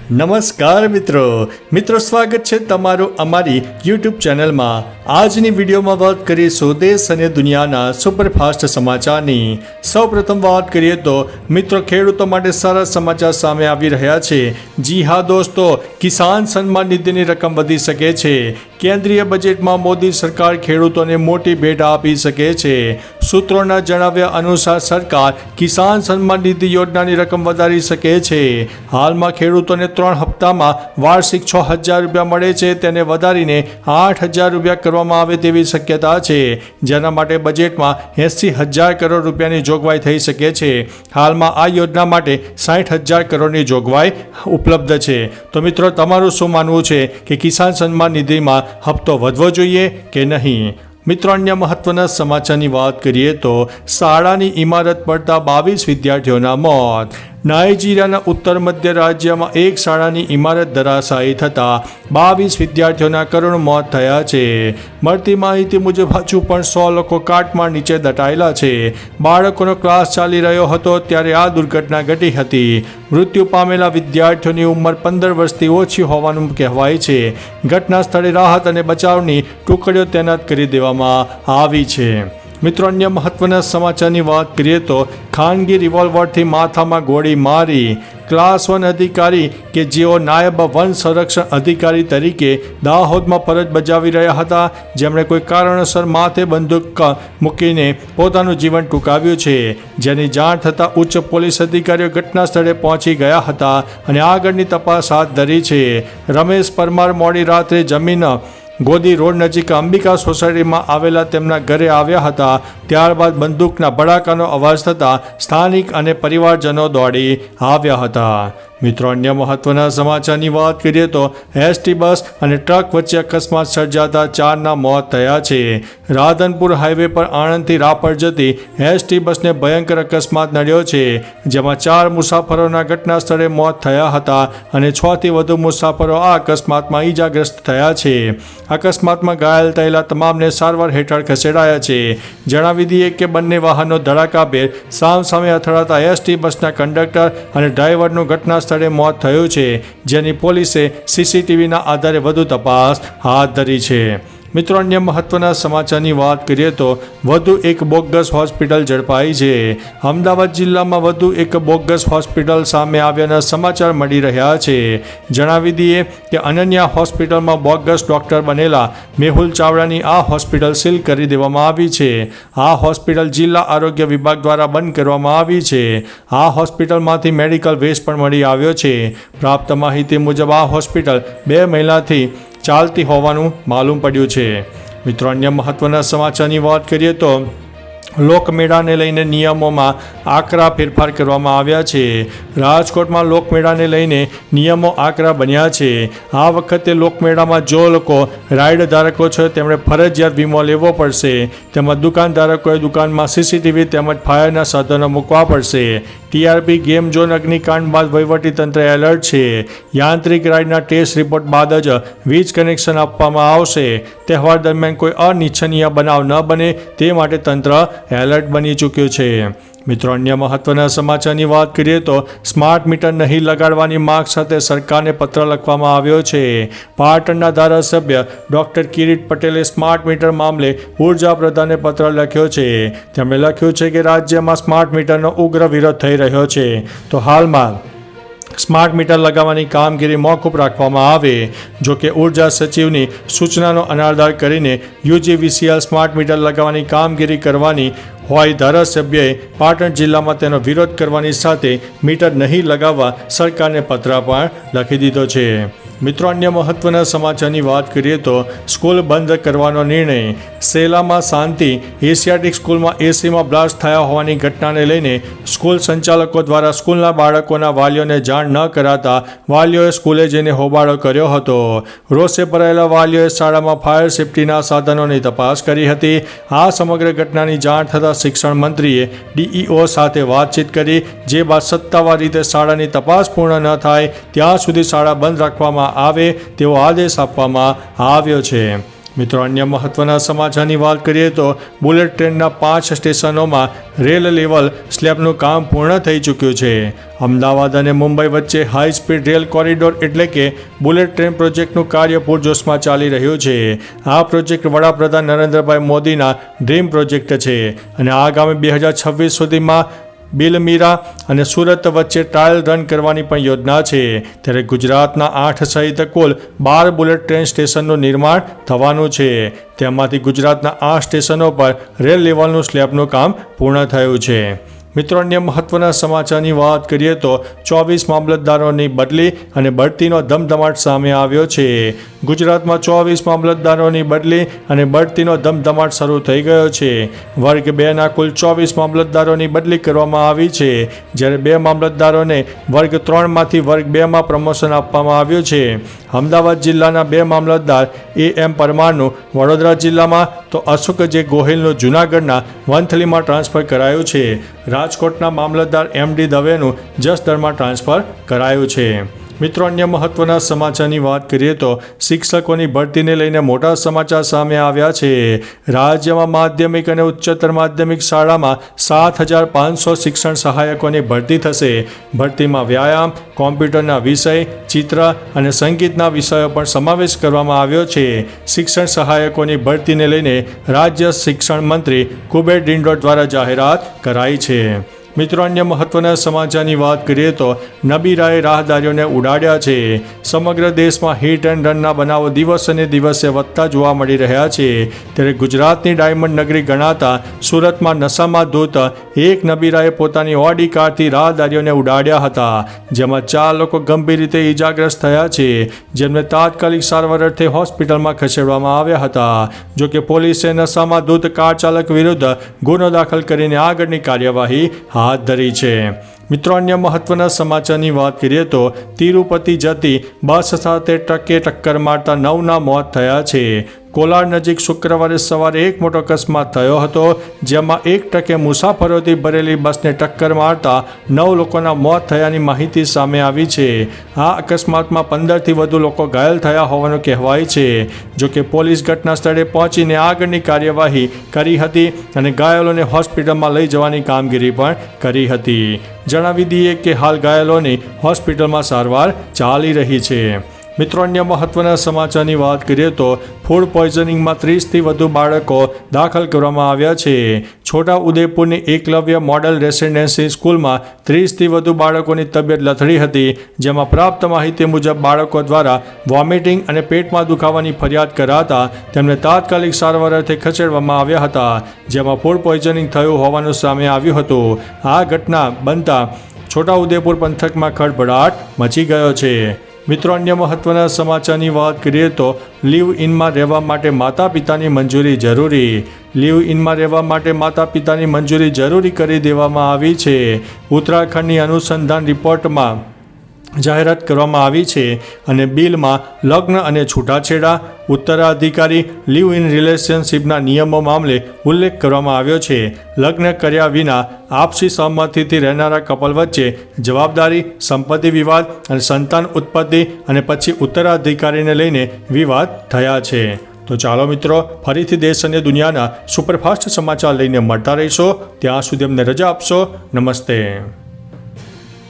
નમસ્કાર મિત્રો સ્વાગત છે તમારું અમારી યુટ્યુબ ચેનલમાં। આજની વિડીયોમાં વાત કરીશું દેશ અને દુનિયાના સુપરફાસ્ટ સમાચારની। સૌપ્રથમ વાત કરીએ તો મિત્રો ખેડૂતો માટે સારા સમાચાર સામે આવી રહ્યા છે। જી હા દોસ્તો, કિસાન સન્માન નિધિની રકમ વધી શકે છે। કેન્દ્રીય બજેટમાં મોદી સરકાર ખેડૂતોને મોટી ભેટ આપી શકે છે। સૂત્રોના જણાવ્યા અનુસાર સરકાર કિસાન સન્માન નિધિ યોજનાની રકમ વધારી શકે છે। હાલમાં ખેડૂતોને 3 હપ્તામાં વાર્ષિક 6,000 રૂપિયા મળે છે, તેને વધારીને 8,000 રૂપિયા કરવામાં આવે તેવી શક્યતા છે, જેના માટે બજેટમાં 80,000 કરોડ રૂપિયાની જોગવાઈ થઈ શકે છે। હાલમાં આ યોજના માટે 60,000 કરોડની જોગવાઈ ઉપલબ્ધ છે। તો મિત્રો, તમારું શું માનવું છે કે કિસાન સન્માન નિધિમાં હપ્તો વધવો જોઈએ કે નહીં? મિત્રો, અન્ય મહત્વના સમાચારની વાત કરીએ તો શાળાની ઇમારત પડતા 22 વિદ્યાર્થીઓના મોત। નાઇજીરિયાના ઉત્તર મધ્ય રાજ્યમાં એક શાળાની ઇમારત ધરાશાયી થતાં 22 વિદ્યાર્થીઓના કરુણ મોત થયા છે। મળતી માહિતી મુજબ હજુ પણ 100 લોકો કાટમાળ નીચે દટાયેલા છે। બાળકોનો ક્લાસ ચાલી રહ્યો હતો ત્યારે આ દુર્ઘટના ઘટી હતી। મૃત્યુ પામેલા વિદ્યાર્થીઓની ઉંમર 15 વર્ષથી ઓછી હોવાનું કહેવાય છે। ઘટના સ્થળે રાહત અને બચાવની ટુકડીઓ તૈનાત કરી દેવામાં આવી છે। મિત્રો, અન્ય મહત્વના સમાચારની વાત કરીએ તો ખાનગી રિવોલ્વરથી માથામાં ગોળી મારી। ક્લાસ 1 અધિકારી કે જેઓ નાયબ વન સંરક્ષણ અધિકારી તરીકે દાહોદમાં ફરજ બજાવી રહ્યા હતા, જેમણે કોઈ કારણોસર માથે બંદૂક મૂકીને પોતાનું જીવન ટૂંકાવ્યું છે, જેની જાણ થતાં ઉચ્ચ પોલીસ અધિકારીઓ ઘટના સ્થળે પહોંચી ગયા હતા અને આગળની તપાસ હાથ ધરી છે। રમેશ પરમાર મોડી રાત્રે જમીન ગોદી રોડ નજીક અંબિકા સોસાયટીમાં આવેલા તેમના ઘરે આવ્યા હતા। ત્યારબાદ બંદૂકના ભડાકાનો અવાજ થતાં સ્થાનિક અને પરિવારજનો દોડી આવ્યા હતા। મિત્રો, અન્ય મહત્વના સમાચારની વાત કરીએ તો એસટી બસ અને ટ્રક વચ્ચે અકસ્માત સર્જાતા 4ના મોત થયા છે। રાધનપુર હાઈવે પર આણંદથી રાપર જતી એસટી બસને ભયંકર અકસ્માત નડ્યો છે, જેમાં 4 મુસાફરોના ઘટના સ્થળે મોત થયા હતા અને 6થી વધુ મુસાફરો આ અકસ્માતમાં ઈજાગ્રસ્ત થયા છે। અકસ્માતમાં ઘાયલ થયેલા તમામને સારવાર હેઠળ ખસેડાયા છે। જણાવી દઈએ કે બંને વાહનો ધડાકાભેર સામસામે અથડાતા એસટી બસના કંડક્ટર અને ડ્રાઈવરનું ઘટના સ્થળે મોત થયું છે, જેની પોલીસે સીસીટીવીના આધારે વધુ તપાસ હાથ ધરી છે। મિત્રો, અન્ય મહત્વના સમાચારની વાત કરીએ તો વધુ એક બોગસ હોસ્પિટલ ઝડપાઈ છે। અમદાવાદ જિલ્લામાં વધુ એક બોગસ હોસ્પિટલ સામે આવ્યાના સમાચાર મળી રહ્યા છે। જણાવી દઈએ કે અનન્યા હોસ્પિટલમાં બોગસ ડોક્ટર બનેલા મેહુલ ચાવડાની આ હોસ્પિટલ સીલ કરી દેવામાં આવી છે। આ હોસ્પિટલ જિલ્લા આરોગ્ય વિભાગ દ્વારા બંધ કરવામાં આવી છે। આ હોસ્પિટલમાંથી મેડિકલ વેસ્ટ પણ મળી આવ્યો છે। પ્રાપ્ત માહિતી મુજબ આ હોસ્પિટલ 2 મહિનાથી ચાલતી હોવાનું માલુમ પડ્યું છે। મિત્રો, અન્ય મહત્વના સમાચારની વાત કરીએ તો લોકમેળાને લઈને નિયમોમાં આકરા ફેરફાર કરવામાં આવ્યા છે। રાજકોટમાં લોકમેળાને લઈને નિયમો આકરા બન્યા છે। આ વખતે લોકમેળામાં જો લોકો રાઇડ ધારકો છે તેમણે ફરજિયાત વીમો લેવો પડશે, તેમજ દુકાનધારકોએ દુકાનમાં સીસીટીવી તેમજ ફાયરના સાધનો મૂકવા પડશે। ટીઆરપી ગેમ ઝોન અગ્નિકાંડ બાદ વહીવટીતંત્ર એલર્ટ છે। યાંત્રિક રાઇડના ટેસ્ટ રિપોર્ટ બાદ જ વીજ કનેક્શન આપવામાં આવશે। તહેવાર દરમિયાન કોઈ અનિચ્છનીય બનાવ ન બને તે માટે તંત્ર એલર્ટ બની ચૂક્યું છે। મિત્રો, અન્ય મહત્વના સમાચારની વાત કરીએ તો સ્માર્ટ મીટર નહીં લગાડવાની માંગ સાથે સરકારને પત્ર લખવામાં આવ્યો છે। પાટણના ધારાસભ્ય ડોક્ટર કિરીટ પટેલે સ્માર્ટ મીટર મામલે ઉર્જા પ્રધાનને પત્ર લખ્યો છે। તેમણે લખ્યું છે કે રાજ્યમાં સ્માર્ટ મીટરનો ઉગ્ર વિરોધ થઈ રહ્યો છે, તો હાલમાં સ્માર્ટ મીટર લગાવવાની કામગીરી મોકૂફ રાખવામાં આવે। જો કે ઉર્જા સચિવની સૂચનાનો અનાદર કરીને યુજીવીસીએલ સ્માર્ટ મીટર લગાવવાની કામગીરી કરવાની હોય ધારાસભ્યએ પાટણ જિલ્લામાં તેનો વિરોધ કરવાની સાથે મીટર નહીં લગાવવા સરકારને પત્ર પણ લખી દીધો છે। મિત્રો, અન્ય મહત્વના સમાચારની વાત કરીએ તો સ્કૂલ બંધ કરવાનો નિર્ણય। સેલામાં શાંતિ એશિયાટિક સ્કૂલમાં એસીમાં બ્લાસ્ટ થયા હોવાની ઘટનાને લઈને સ્કૂલ સંચાલકો દ્વારા સ્કૂલના બાળકોના વાલીઓને જાણ ન કરાતા વાલીઓએ સ્કૂલે જઈને હોબાળો કર્યો હતો। રોષે ભરાયેલા વાલીઓએ શાળામાં ફાયર સેફટીના સાધનોની તપાસ કરી હતી। આ સમગ્ર ઘટનાની જાણ થતાં શિક્ષણ મંત્રીએ ડીઈઓ સાથે વાતચીત કરી, જે બાદ સત્તાવાર રીતે શાળાની તપાસ પૂર્ણ ન થાય ત્યાં સુધી શાળા બંધ રાખવામાં આવે તેવો આદેશ આપવામાં આવ્યો છે। મિત્રો અન્ય મહત્વના સમાચારની વાત કરીએ તો બુલેટ ટ્રેનના 5 સ્ટેશનોમાં રેલ લેવલ સ્લેબનું કામ પૂર્ણ થઈ ચૂક્યું છે. અમદાવાદ અને મુંબઈ વચ્ચે હાઈ સ્પીડ રેલ કોરિડોર એટલે કે બુલેટ ટ્રેન પ્રોજેક્ટનું કાર્ય પૂરજોશમાં ચાલી રહ્યું છે. આ પ્રોજેક્ટ વડાપ્રધાન નરેન્દ્રભાઈ મોદીના ડ્રીમ પ્રોજેક્ટ છે અને આગામી 2026 સુધીમાં બિલમીરા અને સુરત વચ્ચે ટ્રાયલ રન કરવાની પણ યોજના છે. ત્યારે ગુજરાતના 8 સહિત કુલ 12 બુલેટ ટ્રેન સ્ટેશનનું નિર્માણ થવાનું છે. તેમાંથી ગુજરાતના 8 સ્ટેશનો પર રેલ લેવલનું સ્લેબનું કામ પૂર્ણ થયું છે. મિત્રો અન્ય મહત્વના સમાચારની વાત કરીએ તો 24 મામલતદારોની બદલી અને બઢતીનો ધમધમાટ સામે આવ્યો છે. ગુજરાતમાં 24 મામલતદારોની બદલી અને બઢતીનો ધમધમાટ શરૂ થઈ ગયો છે. વર્ગ 2ના કુલ 24 મામલતદારોની બદલી કરવામાં આવી છે, જ્યારે 2 મામલતદારોને વર્ગ 3માંથી વર્ગ 2માં પ્રમોશન આપવામાં આવ્યું છે. અમદાવાદ જિલ્લાના 2 મામલતદાર AM પરમારનું વડોદરા જિલ્લામાં તો અશોક જે ગોહિલનું જૂનાગઢના વંથલીમાં ટ્રાન્સફર કરાયું છે. રાજકોટના મામલતદાર MD દવેનું જસદણમાં ટ્રાન્સફર કરાયું છે. મિત્રો અન્ય મહત્વના સમાચારની વાત કરીએ તો શિક્ષકોની ભરતીને લઈને મોટા સમાચાર સામે આવ્યા છે. રાજ્યમાં માધ્યમિક અને ઉચ્ચતર માધ્યમિક શાળામાં 7,500 શિક્ષણ સહાયકોની ભરતી થશે. ભરતીમાં વ્યાયામ, કોમ્પ્યુટરના વિષય, ચિત્ર અને સંગીતના વિષયો પણ સમાવેશ કરવામાં આવ્યો છે. શિક્ષણ સહાયકોની ભરતીને લઈને રાજ્ય શિક્ષણ મંત્રી કુબેર ડિંડોર દ્વારા જાહેરાત કરાઈ છે. મિત્રો અન્ય મહત્વના સમાચારની વાત કરીએ તો નબીરાએ રાહદારીઓને ઉડાડ્યા છે. સમગ્ર દેશમાં હિટ એન્ડ રનના બનાવો દિવસે દિવસે વધતા જોવા મળી રહ્યા છે. ત્યારે ગુજરાતની ડાયમંડ નગરી ગણાતા સુરતમાં નશામાં ધૂત એક નબીરાએ પોતાની ઓડી કારથી રાહદારીઓને ઉડાડ્યા હતા, જેમાં 4 લોકો ગંભીર રીતે ઈજાગ્રસ્ત થયા છે, જેમને તાત્કાલિક સારવાર અર્થે હોસ્પિટલમાં ખસેડવામાં આવ્યા હતા. જોકે પોલીસે નશામાં ધૂત કાર ચાલક વિરુદ્ધ ગુનો દાખલ કરીને આગળની કાર્યવાહી હાથ ધરી છે. મિત્રો અન્ય મહત્વના સમાચારની વાત કરીએ તો તિરુપતિ જતી બસ સાથે ટ્રકે ટક્કર મારતા 9ના મોત થયા છે. કોલાર નજીક શુક્રવારે સવારે એક મોટો અકસ્માત થયો હતો, જેમાં એક ટ્રકે મુસાફરોથી ભરેલી બસને ટક્કર મારતા 9 લોકોના મોત થયાની માહિતી સામે આવી છે. આ અકસ્માતમાં 15થી વધુ લોકો ઘાયલ થયા હોવાનું કહેવાય છે. જોકે પોલીસ ઘટના સ્થળે પહોંચીને આગળની કાર્યવાહી કરી હતી અને ઘાયલોને હોસ્પિટલમાં લઈ જવાની કામગીરી પણ કરી હતી. જણાવી દઈએ કે હાલ ઘાયલોની હોસ્પિટલમાં સારવાર ચાલી રહી છે. મિત્રો અન્ય મહત્વના સમાચારની વાત કરીએ તો ફૂડ પોઈઝનિંગમાં 30થી વધુ બાળકો દાખલ કરવામાં આવ્યા છે. છોટા ઉદેપુરની એકલવ્ય મોડલ રેસિડેન્સી સ્કૂલમાં 30થી વધુ બાળકોની તબિયત લથડી હતી, જેમાં પ્રાપ્ત માહિતી મુજબ બાળકો દ્વારા વોમિટિંગ અને પેટમાં દુખાવાની ફરિયાદ કરાતા તેમને તાત્કાલિક સારવાર અર્થે ખસેડવામાં આવ્યા હતા, જેમાં ફૂડ પોઈઝનિંગ થયું હોવાનું સામે આવ્યું હતું. આ ઘટના બનતા છોટાઉદેપુર પંથકમાં ખળભળાટ મચી ગયો છે. મિત્રો અન્ય મહત્વના સમાચારની વાત કરીએ તો લીવ ઇનમાં રહેવા માટે માતા પિતાની મંજૂરી જરૂરી. લીવ ઇનમાં રહેવા માટે માતા પિતાની મંજૂરી જરૂરી કરી દેવામાં આવી છે. ઉત્તરાખંડની અનુસંધાન રિપોર્ટમાં જાહેરાત કરવામાં આવી છે અને બિલમાં લગ્ન અને છૂટાછેડા, ઉત્તરાધિકારી, લીવ ઇન રિલેશનશિપના નિયમો મામલે ઉલ્લેખ કરવામાં આવ્યો છે. લગ્ન કર્યા વિના આપસી સહમતિથી રહેનારા કપલ વચ્ચે જવાબદારી, સંપત્તિ વિવાદ અને સંતાન ઉત્પત્તિ અને પછી ઉત્તરાધિકારીને લઈને વિવાદ થયા છે. તો ચાલો મિત્રો, ફરીથી દેશ અને દુનિયાના સુપરફાસ્ટ સમાચાર લઈને મળતા રહીશો. ત્યાં સુધી અમને રજા આપશો. નમસ્તે.